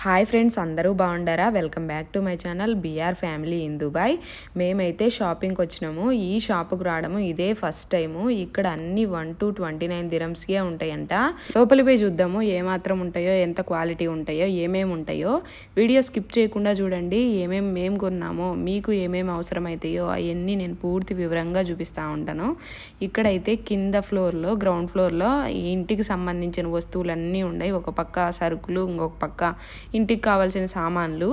Hi friends, అందరూ బాగుండారా? Welcome back to my channel BR family in Dubai. మేమైతే షాపింగ్కి వచ్చినాము. ఈ షాపుకు రావడము ఇదే ఫస్ట్ టైము. ఇక్కడ అన్ని 1 to 29 దిరమ్స్కే ఉంటాయంట. లోపలి పోయి చూద్దాము ఏమాత్రం ఉంటాయో, ఎంత క్వాలిటీ ఉంటాయో, ఏమేమి ఉంటాయో. వీడియో స్కిప్ చేయకుండా చూడండి. మేము కొన్నామో, మీకు ఏమేమి అవసరం అవుతాయో అవన్నీ నేను పూర్తి వివరంగా చూపిస్తూ ఉంటాను. ఇక్కడైతే కింద ఫ్లోర్లో, గ్రౌండ్ ఫ్లోర్లో ఇంటికి సంబంధించిన వస్తువులన్నీ ఉన్నాయి. ఒక పక్క సరుకులు, ఇంకొక పక్క ఇంటికి కావాల్సిన సామాన్లు.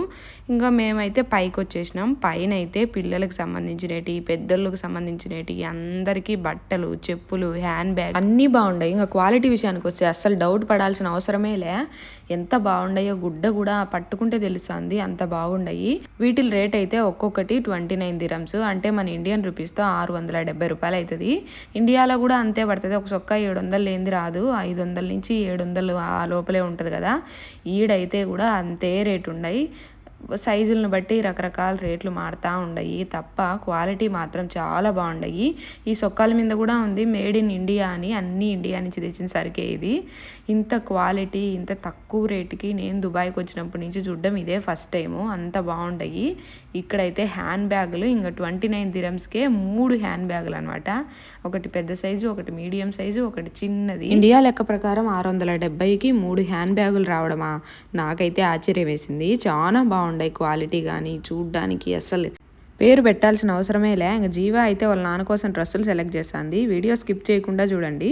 ఇంకా మేమైతే పైకి వచ్చేసినాం. పైన అయితే పిల్లలకు సంబంధించినవి, పెద్దోళ్ళకి సంబంధించినవి, అందరికీ బట్టలు, చెప్పులు, హ్యాండ్ బ్యాగ్ అన్నీ బాగున్నాయి. ఇంకా క్వాలిటీ విషయానికి వస్తే అస్సలు డౌట్ పడాల్సిన అవసరమే లే. ఎంత బాగున్నాయో గుడ్డ కూడా పట్టుకుంటే తెలుస్తుంది, అంత బాగున్నాయి. వీటి రేట్ అయితే ఒక్కొక్కటి 29 దిరమ్స్, అంటే మన ఇండియన్ రూపీస్తో 670 రూపాయలు అవుతుంది. ఇండియాలో కూడా అంతే పడుతుంది. ఒక చొక్కా 700 లేనిది రాదు. 500 నుంచి 700 ఆ లోపలే ఉంటుంది కదా. ఈడైతే కూడా అంతే రేటు ఉన్నాయి. సైజులను బట్టి రకరకాల రేట్లు మారుతూ ఉన్నాయి తప్ప క్వాలిటీ మాత్రం చాలా బాగున్నాయి. ఈ సొక్కాల మీద కూడా ఉంది మేడ్ ఇన్ ఇండియా అని. అన్నీ ఇండియా నుంచి తెచ్చిన సరికే ఇది. ఇంత క్వాలిటీ ఇంత తక్కువ రేటుకి నేను దుబాయ్కి వచ్చినప్పటి నుంచి చూడడం ఇదే ఫస్ట్ టైము. అంత బాగుంటాయి. ఇక్కడైతే హ్యాండ్ బ్యాగులు ఇంకా 29 దిరమ్స్కే 3 హ్యాండ్ బ్యాగులు అనమాట. ఒకటి పెద్ద సైజు, ఒకటి మీడియం సైజు, ఒకటి చిన్నది. ఇండియా లెక్క ప్రకారం 670కి 3 హ్యాండ్ బ్యాగులు రావడమా నాకైతే ఆశ్చర్యం వేసింది. చాలా బాగుంటాయి క్వాలిటీ కానీ చూడ్డానికి. అసలు పేరు పెట్టాల్సిన అవసరమే లే. ఇంకా జీవా అయితే వాళ్ళ నాన్న కోసం డ్రెస్సులు సెలెక్ట్ చేస్తుంది. వీడియో స్కిప్ చేయకుండా చూడండి.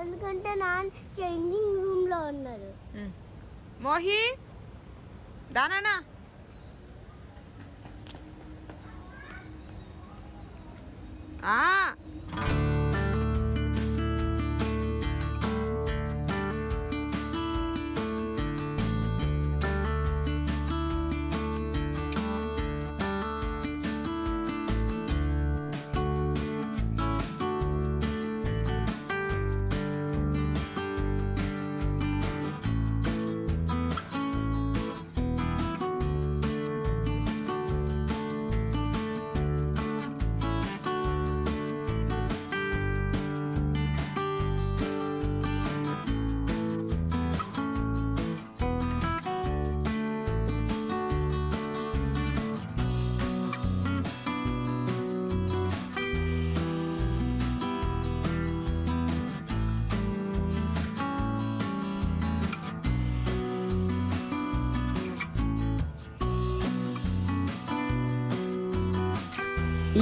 ఎందుకంటే నాన్న చేంజింగ్ రూమ్ లో ఉన్నారు. మోహి దానా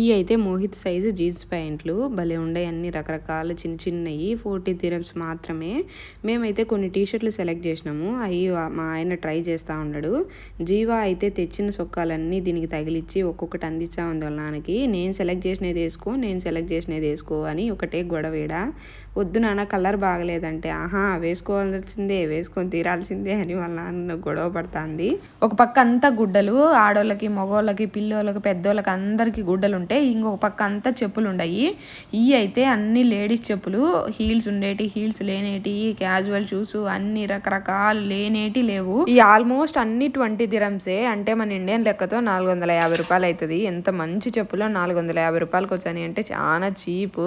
ఈ అయితే మోహిత్ సైజు జీన్స్ ప్యాంట్లు భలే ఉండే. అన్ని రకరకాల చిన్న చిన్నవి 40 దిరమ్స్ మాత్రమే. మేమైతే కొన్ని టీషర్ట్లు సెలెక్ట్ చేసినాము. అవి మా ఆయన ట్రై చేస్తూ ఉన్నాడు. జీవా అయితే తెచ్చిన సొక్కాలన్నీ దీనికి తగిలిచ్చి ఒక్కొక్కటి అందించా ఉంది వాళ్ళ నాన్నకి. నేను సెలెక్ట్ చేసినది వేసుకో అని ఒకటే గొడవేడా. వద్దు నాన్న కలర్ బాగలేదంటే వేసుకొని తీరాల్సిందే అని వాళ్ళ నాన్న గొడవ పడుతుంది. ఒక పక్క అంతా గుడ్డలు, ఆడోళ్ళకి, మగోళ్ళకి, పిల్లోళ్ళకి, పెద్దోళ్ళకి అందరికీ గుడ్డలు ఉంటాయి. ఇంకొక పక్క అంతా చెప్పులు ఉన్నాయి. ఇవి అయితే అన్ని లేడీస్ చెప్పులు. హీల్స్ ఉండేటి, హీల్స్ లేనేటి, క్యాజువల్ షూస్, అన్ని రకరకాలు లేనేటి లేవు. ఈ ఆల్మోస్ట్ అన్ని 20 దిరమ్సే, అంటే మన ఇండియన్ లెక్కతో 450 రూపాయలు అవుతుంది. ఎంత మంచి చెప్పులో 450 రూపాయలకి వచ్చాయి అంటే చాలా చీప్.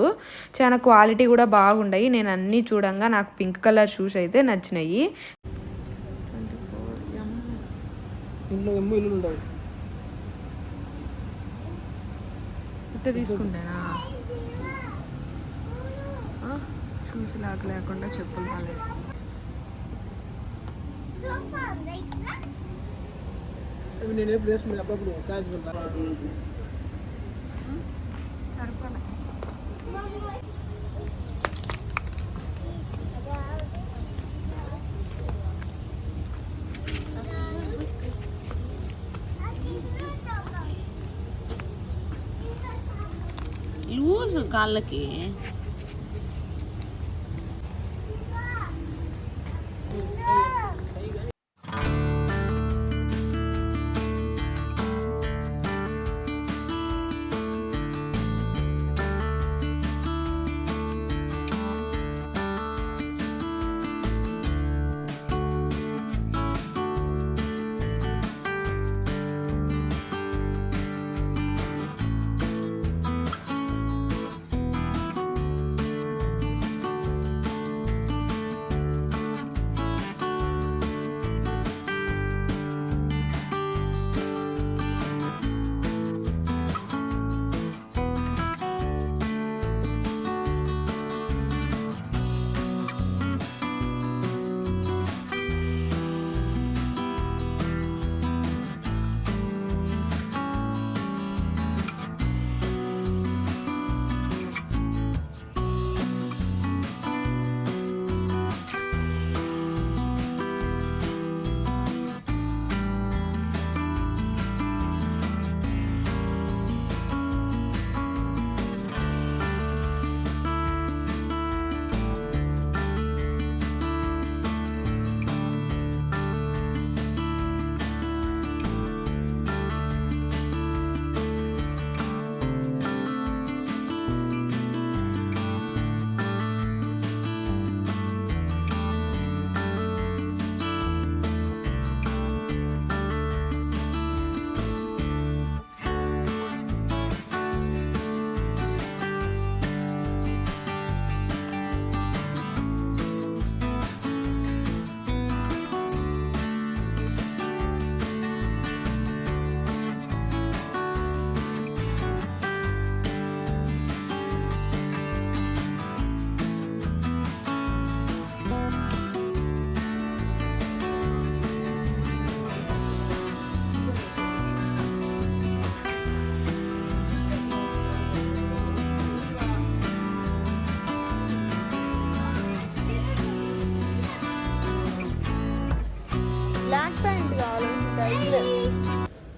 చాలా క్వాలిటీ కూడా బాగుంటాయి. నేను అన్ని చూడంగా నాకు పింక్ కలర్ షూస్ అయితే నచ్చినాయి. తీసుకుంటానా షూస్ లేకుండా చెప్పులు రాలేదు. నేను ఎప్పుడు వేసుకునే అప్పుడప్పుడు లూజ్ కాళ్ళకి.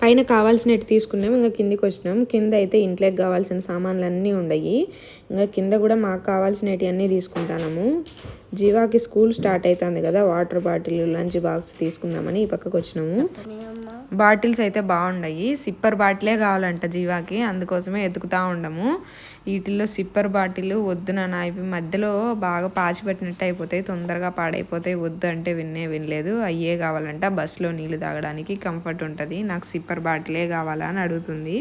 పైన కావాల్సినట్టు తీసుకున్నాం, ఇంకా కిందికి వచ్చినాం. కింద అయితే ఇంట్లోకి కావాల్సిన సామాన్లు అన్నీ ఉన్నాయి. ఇంకా కింద కూడా మాకు కావాల్సినవి అన్నీ తీసుకుంటాము. జీవాకి స్కూల్ స్టార్ట్ అవుతుంది కదా, వాటర్ బాటిల్ లంచ్ బాక్స్ తీసుకుందామని ఈ పక్కకు వచ్చినాము. బాటిల్స్ అయితే బాగున్నాయి. సిప్పర్ బాటిలే కావాలంట జీవాకి, అందుకోసమే ఎతుకుతా ఉండము. వీటిల్లో సిప్పర్ బాటిల్ వద్దు నాన్న, ఇవి మధ్యలో బాగా పాచిపెట్టినట్టు అయిపోతాయి, తొందరగా పాడైపోతాయి, వద్దు అంటే వినలేదు. అయ్యే కావాలంట, బస్సులో నీళ్ళు తాగడానికి కంఫర్ట్ ఉంటుంది. నాకు సిప్పర్ బాటిలే కావాలా అని అడుగుతుంది.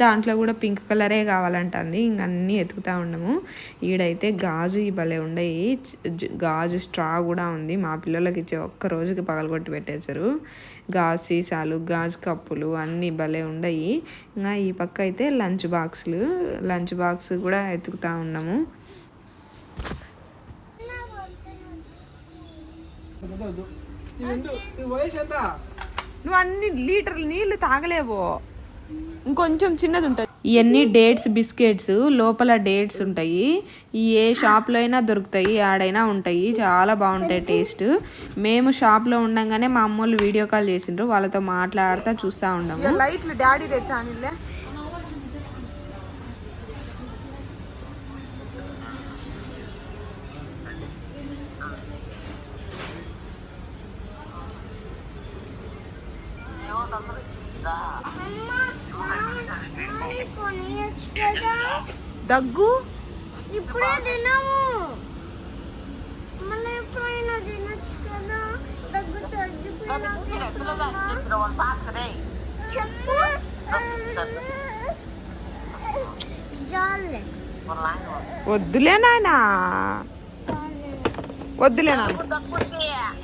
దాంట్లో కూడా పింక్ కలరే కావాలంటుంది. ఇంక అన్నీ ఎతుకుతా ఉండము. ఈడైతే గాజు ఈ భలే ఉండయి, గాజు స్ట్రా కూడా ఉంది. మా పిల్లలకి ఇచ్చే ఒక్క రోజుకి పగలగొట్టి పెట్టేశారు. గాజు సీసాలు, గాజు కప్పులు అన్నీ భలే ఉండయి. ఇంకా ఈ పక్క అయితే లంచ్ బాక్స్ కూడా ఎతుకుతా ఉన్నాము. నువ్వు అన్ని లీటర్లు నీళ్లు తాగలేవో, ఇంకొంచెం చిన్నది ఉంటుంది. ఇవన్నీ డేట్స్ బిస్కెట్స్, లోపల డేట్స్ ఉంటాయి. ఏ షాప్లో అయినా దొరుకుతాయి, ఆడైనా ఉంటాయి, చాలా బాగుంటాయి టేస్ట్. మేము షాప్లో ఉండంగానే మా అమ్మోళ్ళు వీడియో కాల్ చేసిండ్రు, వాళ్ళతో మాట్లాడుతూ చూస్తూ ఉన్నాము. లైట్లు డాడీ తెచ్చానిలే. దగ్గు ఇప్పుడే తినము, మళ్ళీ ఎప్పుడైనా తినచ్చు కదా. దగ్గు చెప్పు జాలే. వద్దులే నాయనా, వద్దులే నాన్న,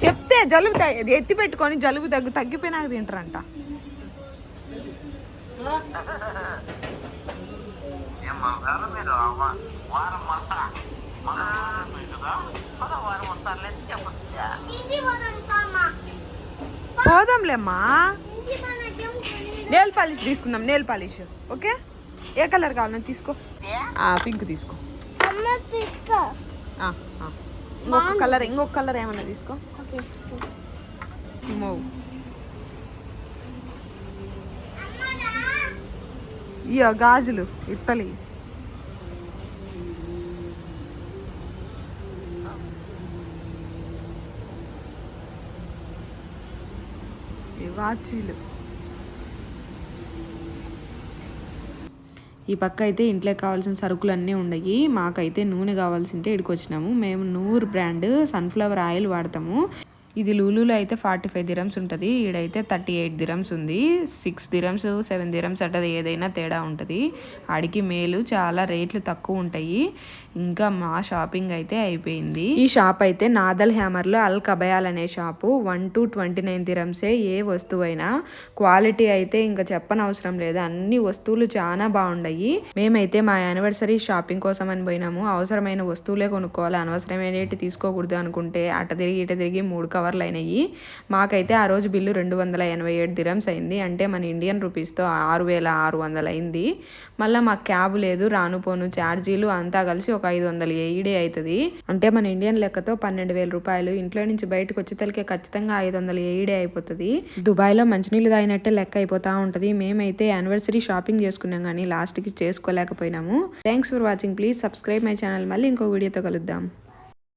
చెప్తే జలుబు ఎత్తి పెట్టుకొని జలుబు తగ్గిపోయినాక తింటారంట. పోదాంలేమ్మా, నెయిల్ పాలిష్ తీసుకుందాం. నెయిల్ పాలిష్ ఓకే, ఏ కలర్ కావాలని తీసుకో. పింక్ తీసుకో. ఇంకొక కలర్ ఏమన్నా తీసుకో. ఇయ్యో గాజులు ఇత్తలి. వాచీలు. ఈ పక్క అయితే ఇంట్లో కావాల్సిన సరుకులు అన్నీ ఉన్నాయి. మాకైతే నూనె కావాల్సింటే ఇక్కడికి వచ్చినాము. మేము నూర్ బ్రాండ్ సన్ఫ్లవర్ ఆయిల్ వాడతాము. ఇది లూలులో అయితే 45 dirhams ఉంటుంది, ఈడైతే 38 dirhams ఉంది. 6 dirhams 7 dirhams అట్టది, ఏదైనా తేడా ఉంటుంది. ఆడికి మేలు, చాలా రేట్లు తక్కువ ఉంటాయి. ఇంకా మా షాపింగ్ అయితే అయిపోయింది. ఈ షాప్ అయితే నాదల్ హ్యామర్లో అల్ కబయాల్ అనే షాపు. 1 to 29 dirhams ఏ వస్తువైనా. క్వాలిటీ అయితే ఇంకా చెప్పనవసరం లేదు, అన్ని వస్తువులు చాలా బాగున్నాయి. మేమైతే మా యానివర్సరీ షాపింగ్ కోసం అని పోయినాము. అవసరమైన వస్తువులే కొనుక్కోవాలి, అనవసరమైనవి తీసుకోకూడదు అనుకుంటే అట తిరిగి ఇట తిరిగి 3 కవర్లు అయినాయి. మాకైతే ఆ రోజు బిల్లు 287 dirhams అయింది, అంటే మన ఇండియన్ రూపీస్తో 6600 అయింది. మళ్ళీ మాకు క్యాబ్ లేదు, రాను పోను ఛార్జీలు అంతా కలిసి ఒక 500 అవుతుంది. అంటే మన ఇండియన్ లెక్కతో 12,000 రూపాయలు. ఇంట్లో నుంచి బయటకు వచ్చేతలకే ఖచ్చితంగా 500 అయిపోతుంది. దుబాయ్లో మంచినీళ్ళు తాగినట్టే లెక్క అయిపోతూ ఉంటుంది. మేమైతే యానివర్సరీ షాపింగ్ చేసుకున్నాం కానీ లాస్ట్కి చేసుకోలేకపోయినాము. Thanks for watching. Please subscribe my channel. మళ్ళీ ఇంకో వీడియోతో కలుద్దాం.